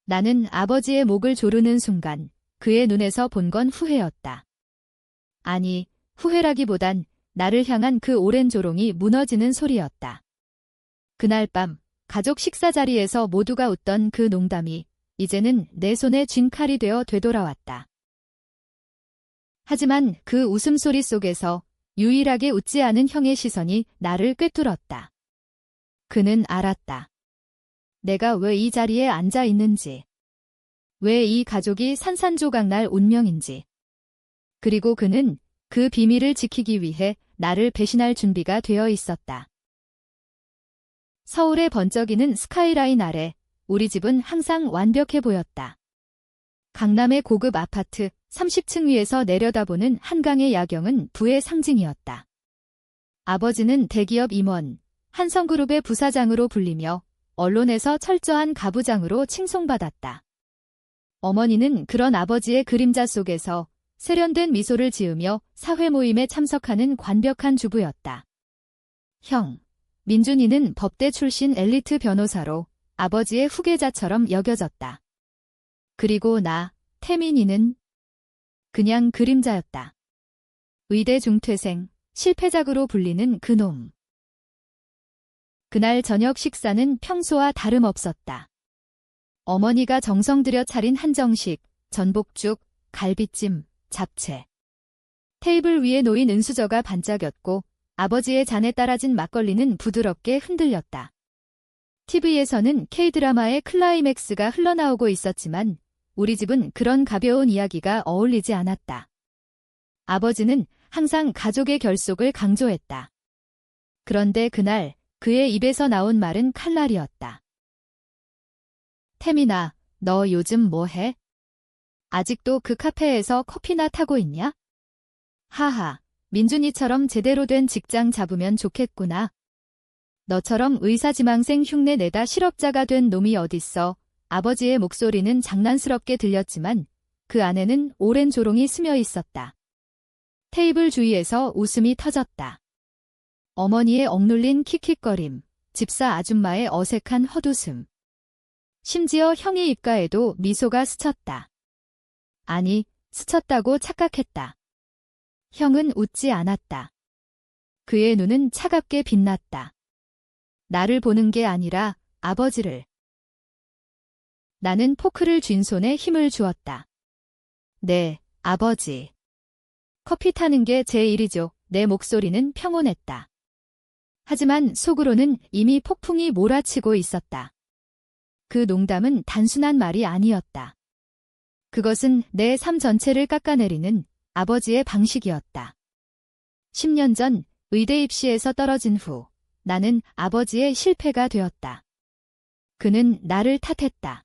나는 아버지의 목을 조르는 순간 그의 눈에서 본 건 후회였다. 아니, 후회라기보단 나를 향한 그 오랜 조롱이 무너지는 소리였다. 그날 밤 가족 식사 자리에서 모두가 웃던 그 농담이 이제는 내 손에 쥔 칼이 되어 되돌아왔다. 하지만 그 웃음소리 속에서 유일하게 웃지 않은 형의 시선이 나를 꿰뚫었다. 그는 알았다. 내가 왜 이 자리에 앉아 있는지, 왜 이 가족이 산산조각날 운명인지. 그리고 그는 그 비밀을 지키기 위해 나를 배신할 준비가 되어 있었다. 서울의 번쩍이는 스카이라인 아래 우리 집은 항상 완벽해 보였다. 강남의 고급 아파트 30층 위에서 내려다보는 한강의 야경은 부의 상징이었다. 아버지는 대기업 임원, 한성그룹의 부사장으로 불리며 언론에서 철저한 가부장으로 칭송받았다. 어머니는 그런 아버지의 그림자 속에서 세련된 미소를 지으며 사회 모임에 참석하는 완벽한 주부였다. 형, 민준이는 법대 출신 엘리트 변호사로 아버지의 후계자처럼 여겨졌다. 그리고 나, 태민이는 그냥 그림자였다. 의대 중퇴생, 실패작으로 불리는 그놈. 그날 저녁 식사는 평소와 다름없었다. 어머니가 정성 들여 차린 한정식, 전복죽, 갈비찜, 잡채. 테이블 위에 놓인 은수저가 반짝였고 아버지의 잔에 따라진 막걸리는 부드럽게 흔들렸다. TV에서는 K드라마의 클라이맥스가 흘러나오고 있었지만 우리 집은 그런 가벼운 이야기가 어울리지 않았다. 아버지는 항상 가족의 결속을 강조했다. 그런데 그날 그의 입에서 나온 말은 칼날이었다. 태민아, 너 요즘 뭐 해? 아직도 그 카페에서 커피나 타고 있냐? 하하, 민준이처럼 제대로 된 직장 잡으면 좋겠구나. 너처럼 의사지망생 흉내 내다 실업자가 된 놈이 어딨어. 아버지의 목소리는 장난스럽게 들렸지만 그 안에는 오랜 조롱이 스며 있었다. 테이블 주위에서 웃음이 터졌다. 어머니의 억눌린 킥킥거림, 집사 아줌마의 어색한 헛웃음. 심지어 형의 입가에도 미소가 스쳤다. 아니, 스쳤다고 착각했다. 형은 웃지 않았다. 그의 눈은 차갑게 빛났다. 나를 보는 게 아니라 아버지를. 나는 포크를 쥔 손에 힘을 주었다. 네, 아버지. 커피 타는 게 제 일이죠. 내 목소리는 평온했다. 하지만 속으로는 이미 폭풍이 몰아치고 있었다. 그 농담은 단순한 말이 아니었다. 그것은 내 삶 전체를 깎아내리는 아버지의 방식이었다. 10년 전 의대 입시에서 떨어진 후 나는 아버지의 실패가 되었다. 그는 나를 탓했다.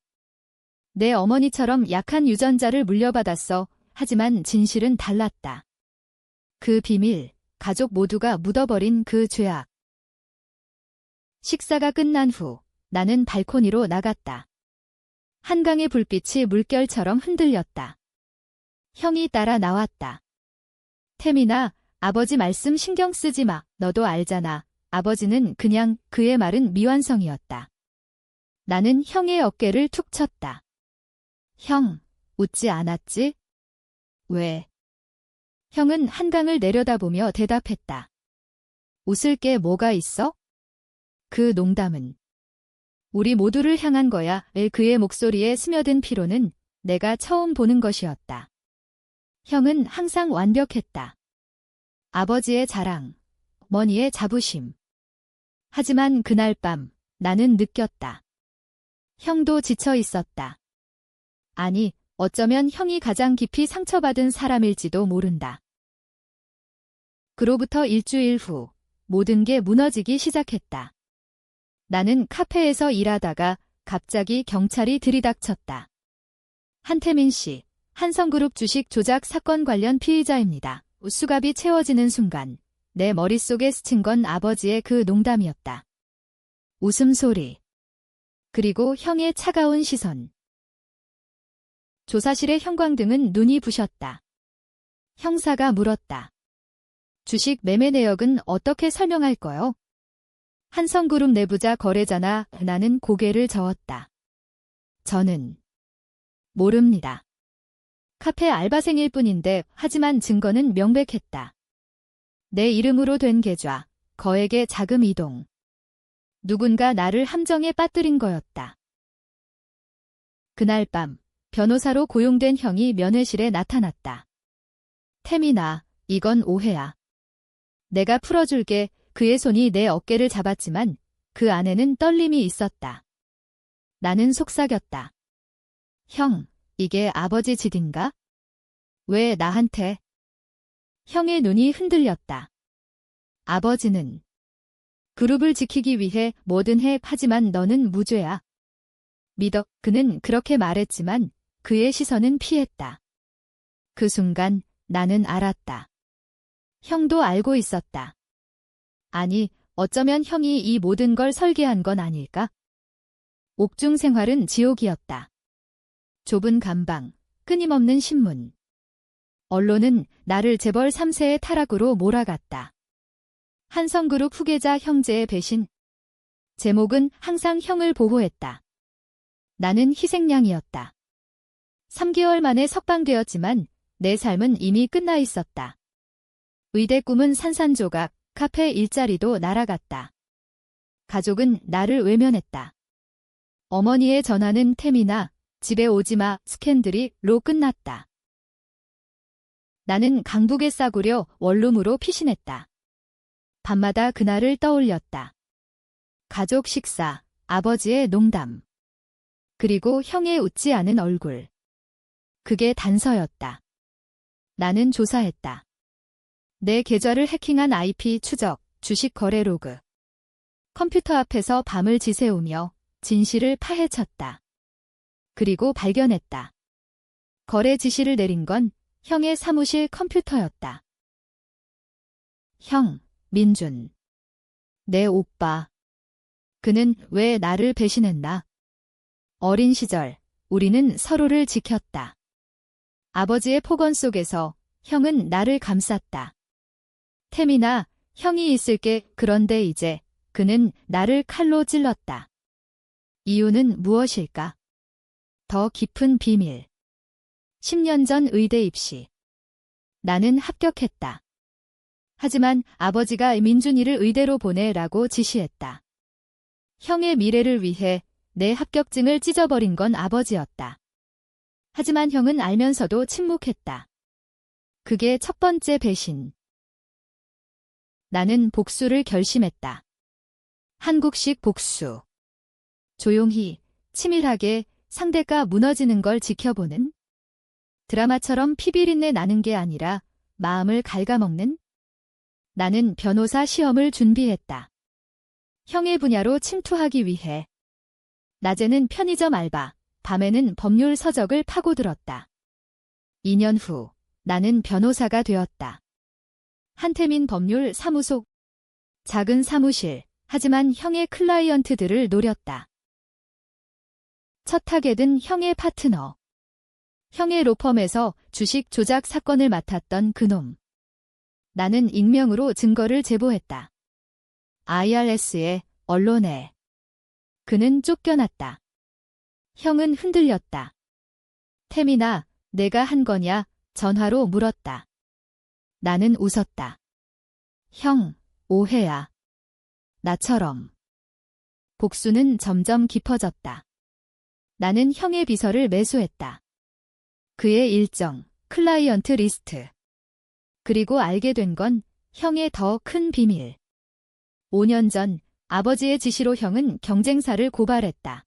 내 어머니처럼 약한 유전자를 물려받았어. 하지만 진실은 달랐다. 그 비밀, 가족 모두가 묻어버린 그 죄악. 식사가 끝난 후 나는 발코니로 나갔다. 한강의 불빛이 물결처럼 흔들렸다. 형이 따라 나왔다. 태민아, 아버지 말씀 신경 쓰지 마. 너도 알잖아. 아버지는 그냥 그의 말은 미완성이었다. 나는 형의 어깨를 툭 쳤다. 형, 웃지 않았지? 왜? 형은 한강을 내려다보며 대답했다. 웃을 게 뭐가 있어? 그 농담은 우리 모두를 향한 거야. 그의 목소리에 스며든 피로는 내가 처음 보는 것이었다. 형은 항상 완벽했다. 아버지의 자랑, 어머니의 자부심. 하지만 그날 밤 나는 느꼈다. 형도 지쳐 있었다. 아니, 어쩌면 형이 가장 깊이 상처받은 사람일지도 모른다. 그로부터 일주일 후 모든 게 무너지기 시작했다. 나는 카페에서 일하다가 갑자기 경찰이 들이닥쳤다. 한태민 씨, 한성그룹 주식 조작 사건 관련 피의자입니다. 수갑이 채워지는 순간 내 머릿속에 스친 건 아버지의 그 농담이었다. 웃음소리. 그리고 형의 차가운 시선. 조사실의 형광등은 눈이 부셨다. 형사가 물었다. 주식 매매 내역은 어떻게 설명할 거요? 한성그룹 내부자 거래자나. 나는 고개를 저었다. 저는 모릅니다. 카페 알바생일 뿐인데 하지만 증거는 명백했다. 내 이름으로 된 계좌, 거액의 자금 이동. 누군가 나를 함정에 빠뜨린 거였다. 그날 밤, 변호사로 고용된 형이 면회실에 나타났다. 태민아, 이건 오해야. 내가 풀어줄게. 그의 손이 내 어깨를 잡았지만 그 안에는 떨림이 있었다. 나는 속삭였다. 형, 이게 아버지 짓인가? 왜 나한테? 형의 눈이 흔들렸다. 아버지는 그룹을 지키기 위해 뭐든 해. 하지만 너는 무죄야. 믿어. 그는 그렇게 말했지만 그의 시선은 피했다. 그 순간 나는 알았다. 형도 알고 있었다. 아니, 어쩌면 형이 이 모든 걸 설계한 건 아닐까? 옥중 생활은 지옥이었다. 좁은 감방, 끊임없는 신문. 언론은 나를 재벌 3세의 타락으로 몰아갔다. 한성그룹 후계자 형제의 배신. 제목은 항상 형을 보호했다. 나는 희생양이었다. 3개월 만에 석방되었지만 내 삶은 이미 끝나 있었다. 의대 꿈은 산산조각, 카페 일자리도 날아갔다. 가족은 나를 외면했다. 어머니의 전화는 태민아, 집에 오지마, 스캔들이로 끝났다. 나는 강북에 싸구려 원룸으로 피신했다. 밤마다 그날을 떠올렸다. 가족 식사, 아버지의 농담. 그리고 형의 웃지 않은 얼굴. 그게 단서였다. 나는 조사했다. 내 계좌를 해킹한 IP 추적, 주식 거래 로그. 컴퓨터 앞에서 밤을 지새우며 진실을 파헤쳤다. 그리고 발견했다. 거래 지시를 내린 건 형의 사무실 컴퓨터였다. 형, 민준. 내 오빠. 그는 왜 나를 배신했나? 어린 시절, 우리는 서로를 지켰다. 아버지의 폭언 속에서 형은 나를 감쌌다. 태민아, 형이 있을게. 그런데 이제 그는 나를 칼로 찔렀다. 이유는 무엇일까? 더 깊은 비밀. 10년 전 의대 입시. 나는 합격했다. 하지만 아버지가 민준이를 의대로 보내라고 지시했다. 형의 미래를 위해 내 합격증을 찢어버린 건 아버지였다. 하지만 형은 알면서도 침묵했다. 그게 첫 번째 배신. 나는 복수를 결심했다. 한국식 복수. 조용히, 치밀하게 상대가 무너지는 걸 지켜보는? 드라마처럼 피비린내 나는 게 아니라 마음을 갉아먹는? 나는 변호사 시험을 준비했다. 형의 분야로 침투하기 위해. 낮에는 편의점 알바, 밤에는 법률 서적을 파고들었다. 2년 후, 나는 변호사가 되었다. 한태민 법률 사무소. 작은 사무실, 하지만 형의 클라이언트들을 노렸다. 첫 타겟은 형의 파트너. 형의 로펌에서 주식 조작 사건을 맡았던 그놈. 나는 익명으로 증거를 제보했다. IRS에, 언론에. 그는 쫓겨났다. 형은 흔들렸다. 태민아, 내가 한 거냐? 전화로 물었다. 나는 웃었다. 형, 오해야. 나처럼. 복수는 점점 깊어졌다. 나는 형의 비서를 매수했다. 그의 일정, 클라이언트 리스트. 그리고 알게 된 건 형의 더 큰 비밀. 5년 전 아버지의 지시로 형은 경쟁사를 고발했다.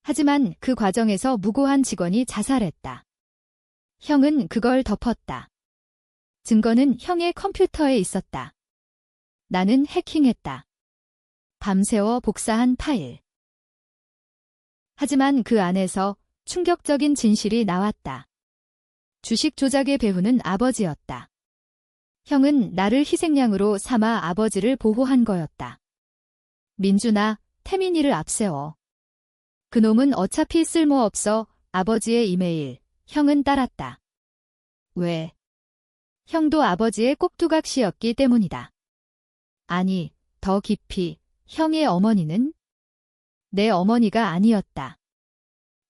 하지만 그 과정에서 무고한 직원이 자살했다. 형은 그걸 덮었다. 증거는 형의 컴퓨터에 있었다. 나는 해킹했다. 밤새워 복사한 파일. 하지만 그 안에서 충격적인 진실이 나왔다. 주식 조작의 배후는 아버지였다. 형은 나를 희생양으로 삼아 아버지를 보호한 거였다. 민준아, 태민이를 앞세워. 그놈은 어차피 쓸모없어. 아버지의 이메일, 형은 따랐다. 왜? 형도 아버지의 꼭두각시였기 때문이다. 아니, 더 깊이, 형의 어머니는? 내 어머니가 아니었다.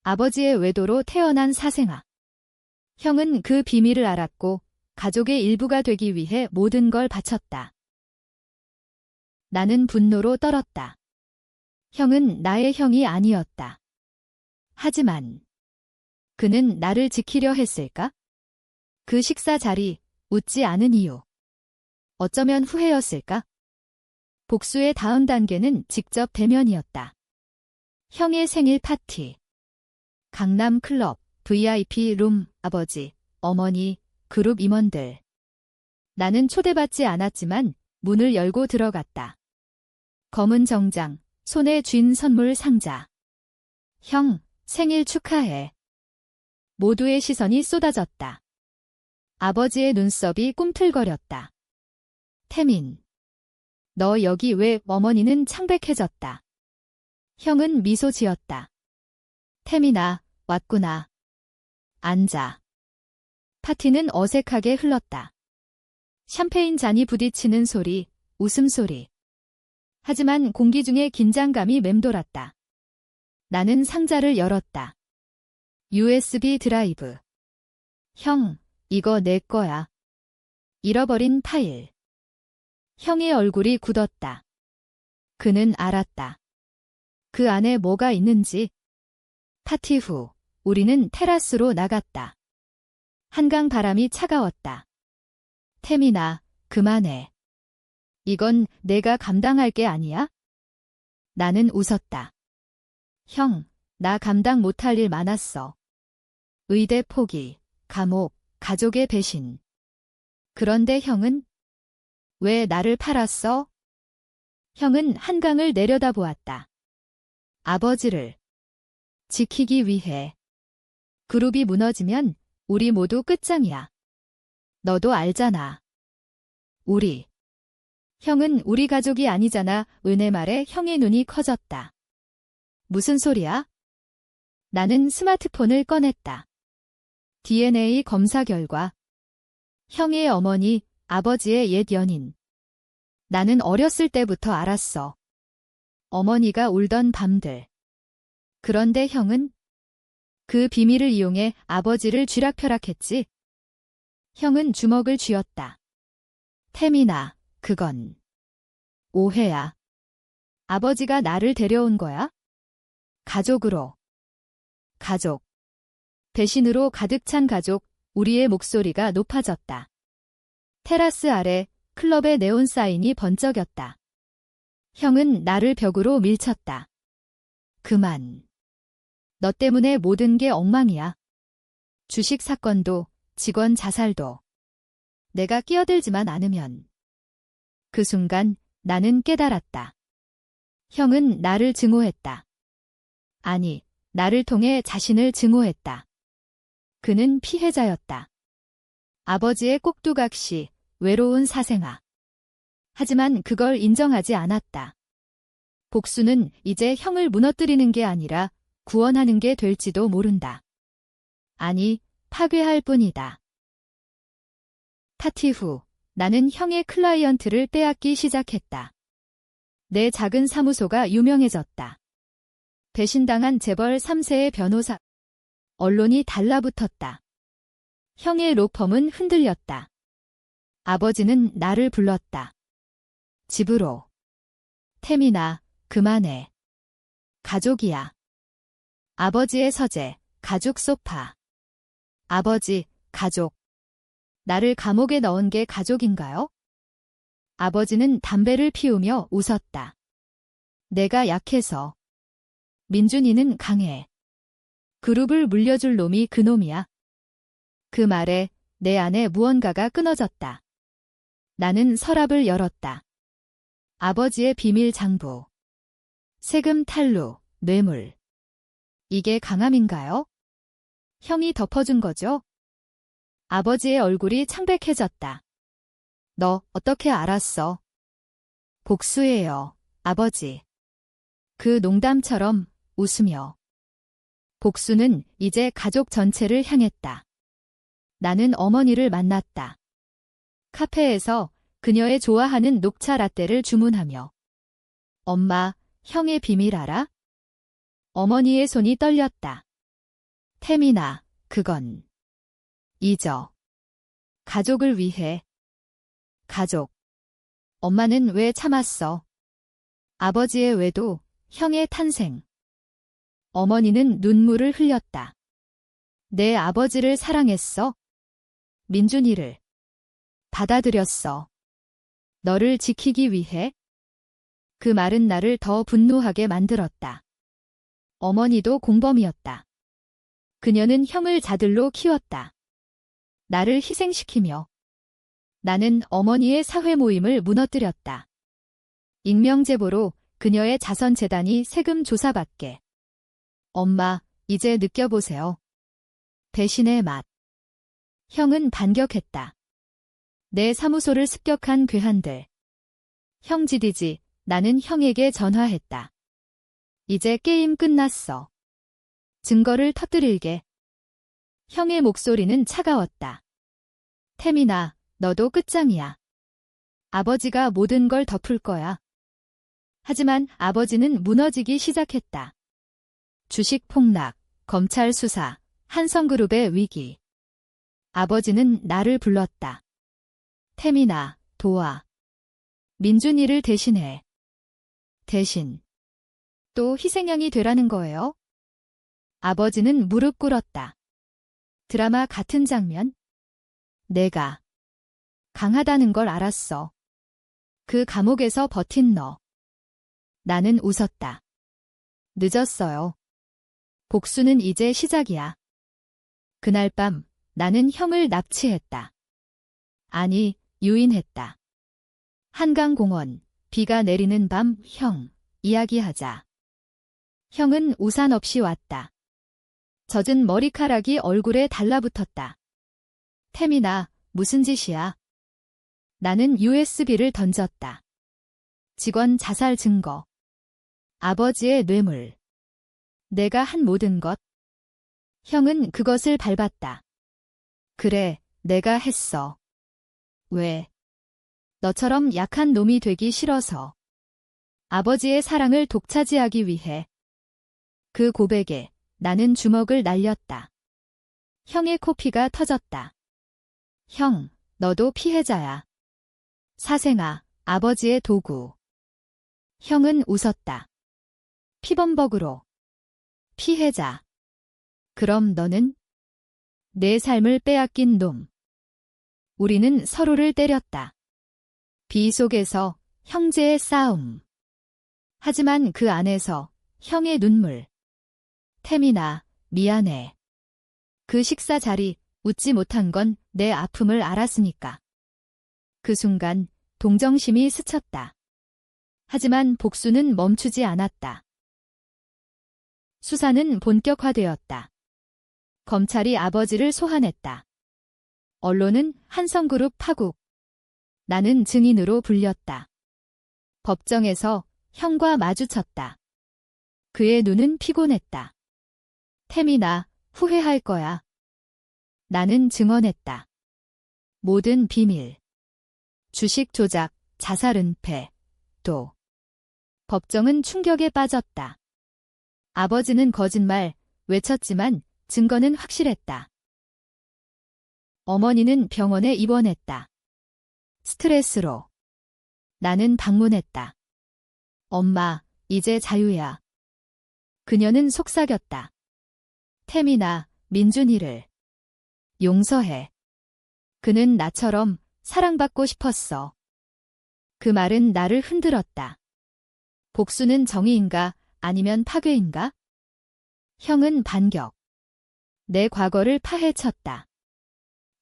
아버지의 외도로 태어난 사생아. 형은 그 비밀을 알았고 가족의 일부가 되기 위해 모든 걸 바쳤다. 나는 분노로 떨었다. 형은 나의 형이 아니었다. 하지만 그는 나를 지키려 했을까? 그 식사 자리, 웃지 않은 이유. 어쩌면 후회였을까? 복수의 다음 단계는 직접 대면이었다. 형의 생일 파티. 강남 클럽, VIP 룸, 아버지, 어머니, 그룹 임원들. 나는 초대받지 않았지만 문을 열고 들어갔다. 검은 정장, 손에 쥔 선물 상자. 형, 생일 축하해. 모두의 시선이 쏟아졌다. 아버지의 눈썹이 꿈틀거렸다. 태민. 너 여기 왜? 어머니는 창백해졌다. 형은 미소 지었다. 태민아, 왔구나. 앉아. 파티는 어색하게 흘렀다. 샴페인 잔이 부딪히는 소리, 웃음소리. 하지만 공기 중에 긴장감이 맴돌았다. 나는 상자를 열었다. USB 드라이브. 형, 이거 내 거야. 잃어버린 파일. 형의 얼굴이 굳었다. 그는 알았다. 그 안에 뭐가 있는지. 파티 후, 우리는 테라스로 나갔다. 한강 바람이 차가웠다. 태민아, 그만해. 이건 내가 감당할 게 아니야? 나는 웃었다. 형, 나 감당 못할 일 많았어. 의대 포기, 감옥, 가족의 배신. 그런데 형은? 왜 나를 팔았어? 형은 한강을 내려다보았다. 아버지를 지키기 위해. 그룹이 무너지면 우리 모두 끝장이야. 너도 알잖아. 우리. 형은 우리 가족이 아니잖아. 은혜 말에 형의 눈이 커졌다. 무슨 소리야? 나는 스마트폰을 꺼냈다. DNA 검사 결과. 형의 어머니, 아버지의 옛 연인. 나는 어렸을 때부터 알았어. 어머니가 울던 밤들. 그런데 형은? 그 비밀을 이용해 아버지를 쥐락펴락했지. 형은 주먹을 쥐었다. 태민아, 그건 오해야. 아버지가 나를 데려온 거야? 가족으로. 가족. 배신으로 가득 찬 가족, 우리의 목소리가 높아졌다. 테라스 아래 클럽의 네온 사인이 번쩍였다. 형은 나를 벽으로 밀쳤다. 그만. 너 때문에 모든 게 엉망이야. 주식 사건도, 직원 자살도. 내가 끼어들지만 않으면. 그 순간 나는 깨달았다. 형은 나를 증오했다. 아니, 나를 통해 자신을 증오했다. 그는 피해자였다. 아버지의 꼭두각시, 외로운 사생아. 하지만 그걸 인정하지 않았다. 복수는 이제 형을 무너뜨리는 게 아니라 구원하는 게 될지도 모른다. 아니, 파괴할 뿐이다. 파티 후, 나는 형의 클라이언트를 빼앗기 시작했다. 내 작은 사무소가 유명해졌다. 배신당한 재벌 3세의 변호사. 언론이 달라붙었다. 형의 로펌은 흔들렸다. 아버지는 나를 불렀다. 집으로. 태민아, 그만해. 가족이야. 아버지의 서재, 가죽 소파. 아버지, 가족. 나를 감옥에 넣은 게 가족인가요? 아버지는 담배를 피우며 웃었다. 내가 약해서. 민준이는 강해. 그룹을 물려줄 놈이 그놈이야. 그 말에 내 안에 무언가가 끊어졌다. 나는 서랍을 열었다. 아버지의 비밀 장부. 세금 탈루, 뇌물. 이게 강함인가요? 형이 덮어준 거죠? 아버지의 얼굴이 창백해졌다. 너 어떻게 알았어? 복수예요, 아버지. 그 농담처럼 웃으며. 복수는 이제 가족 전체를 향했다. 나는 어머니를 만났다. 카페에서 그녀의 좋아하는 녹차 라떼를 주문하며. 엄마, 형의 비밀 알아? 어머니의 손이 떨렸다. 태민아, 그건 잊어. 가족을 위해. 가족. 엄마는 왜 참았어? 아버지의 외도, 형의 탄생. 어머니는 눈물을 흘렸다. 내 아버지를 사랑했어? 민준이를 받아들였어. 너를 지키기 위해? 그 말은 나를 더 분노하게 만들었다. 어머니도 공범이었다. 그녀는 형을 자들로 키웠다. 나를 희생시키며. 나는 어머니의 사회 모임을 무너뜨렸다. 익명제보로 그녀의 자선재단이 세금 조사받게. 엄마, 이제 느껴보세요. 배신의 맛. 형은 반격했다. 내 사무소를 습격한 괴한들. 형 지디지, 나는 형에게 전화했다. 이제 게임 끝났어. 증거를 터뜨릴게. 형의 목소리는 차가웠다. 태민아, 너도 끝장이야. 아버지가 모든 걸 덮을 거야. 하지만 아버지는 무너지기 시작했다. 주식 폭락, 검찰 수사, 한성그룹의 위기. 아버지는 나를 불렀다. 태민아, 도와. 민준이를 대신해. 대신. 또 희생양이 되라는 거예요? 아버지는 무릎 꿇었다. 드라마 같은 장면? 내가 강하다는 걸 알았어. 그 감옥에서 버틴 너. 나는 웃었다. 늦었어요. 복수는 이제 시작이야. 그날 밤 나는 형을 납치했다. 아니, 유인했다. 한강공원, 비가 내리는 밤, 형, 이야기하자. 형은 우산 없이 왔다. 젖은 머리카락이 얼굴에 달라붙었다. 태민아, 무슨 짓이야? 나는 USB를 던졌다. 직원 자살 증거. 아버지의 뇌물. 내가 한 모든 것. 형은 그것을 밟았다. 그래, 내가 했어. 왜? 너처럼 약한 놈이 되기 싫어서. 아버지의 사랑을 독차지하기 위해. 그 고백에 나는 주먹을 날렸다. 형의 코피가 터졌다. 형, 너도 피해자야. 사생아, 아버지의 도구. 형은 웃었다. 피범벅으로. 피해자. 그럼 너는? 내 삶을 빼앗긴 놈. 우리는 서로를 때렸다. 비 속에서 형제의 싸움. 하지만 그 안에서 형의 눈물. 태민아, 미안해. 그 식사 자리, 웃지 못한 건 내 아픔을 알았으니까. 그 순간 동정심이 스쳤다. 하지만 복수는 멈추지 않았다. 수사는 본격화되었다. 검찰이 아버지를 소환했다. 언론은 한성그룹 파국. 나는 증인으로 불렸다. 법정에서 형과 마주쳤다. 그의 눈은 피곤했다. 태민아, 후회할 거야. 나는 증언했다. 모든 비밀. 주식 조작, 자살 은폐, 또. 법정은 충격에 빠졌다. 아버지는 거짓말 외쳤지만 증거는 확실했다. 어머니는 병원에 입원했다. 스트레스로. 나는 방문했다. 엄마, 이제 자유야. 그녀는 속삭였다. 태민아, 민준이를 용서해. 그는 나처럼 사랑받고 싶었어. 그 말은 나를 흔들었다. 복수는 정의인가 아니면 파괴인가? 형은 반격. 내 과거를 파헤쳤다.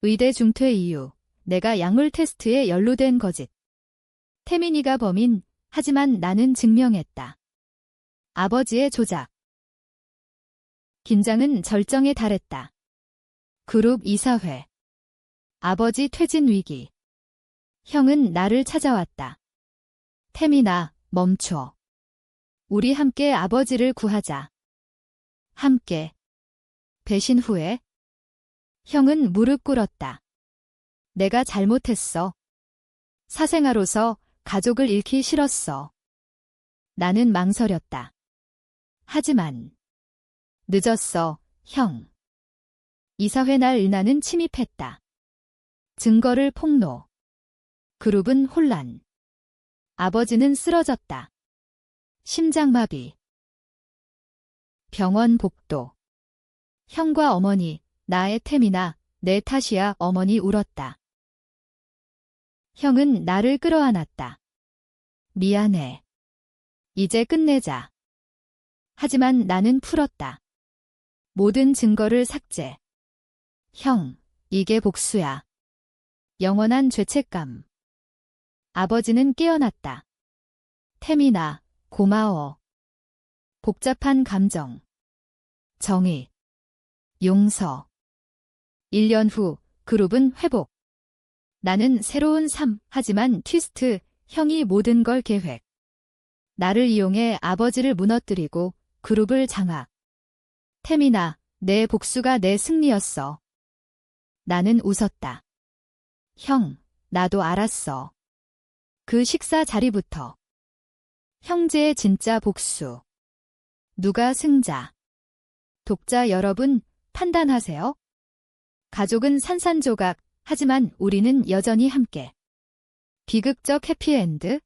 의대 중퇴 이후 내가 약물 테스트에 연루된 거짓. 태민이가 범인, 하지만 나는 증명했다. 아버지의 조작. 긴장은 절정에 달했다. 그룹 이사회. 아버지 퇴진 위기. 형은 나를 찾아왔다. 태민아, 멈춰. 우리 함께 아버지를 구하자. 함께. 배신 후에. 형은 무릎 꿇었다. 내가 잘못했어. 사생아로서 가족을 잃기 싫었어. 나는 망설였다. 하지만 늦었어, 형. 이사회 날 은하는 침입했다. 증거를 폭로. 그룹은 혼란. 아버지는 쓰러졌다. 심장마비. 병원 복도. 형과 어머니, 나의 템이나 내 탓이야. 어머니 울었다. 형은 나를 끌어안았다. 미안해. 이제 끝내자. 하지만 나는 풀었다. 모든 증거를 삭제. 형, 이게 복수야. 영원한 죄책감. 아버지는 깨어났다. 템이나, 고마워. 복잡한 감정. 정의. 용서. 1년 후, 그룹은 회복. 나는 새로운 삶, 하지만 트위스트, 형이 모든 걸 계획. 나를 이용해 아버지를 무너뜨리고 그룹을 장악. 템이나, 내 복수가 내 승리였어. 나는 웃었다. 형, 나도 알았어. 그 식사 자리부터. 형제의 진짜 복수. 누가 승자? 독자 여러분, 판단하세요. 가족은 산산조각, 하지만 우리는 여전히 함께. 비극적 해피엔드.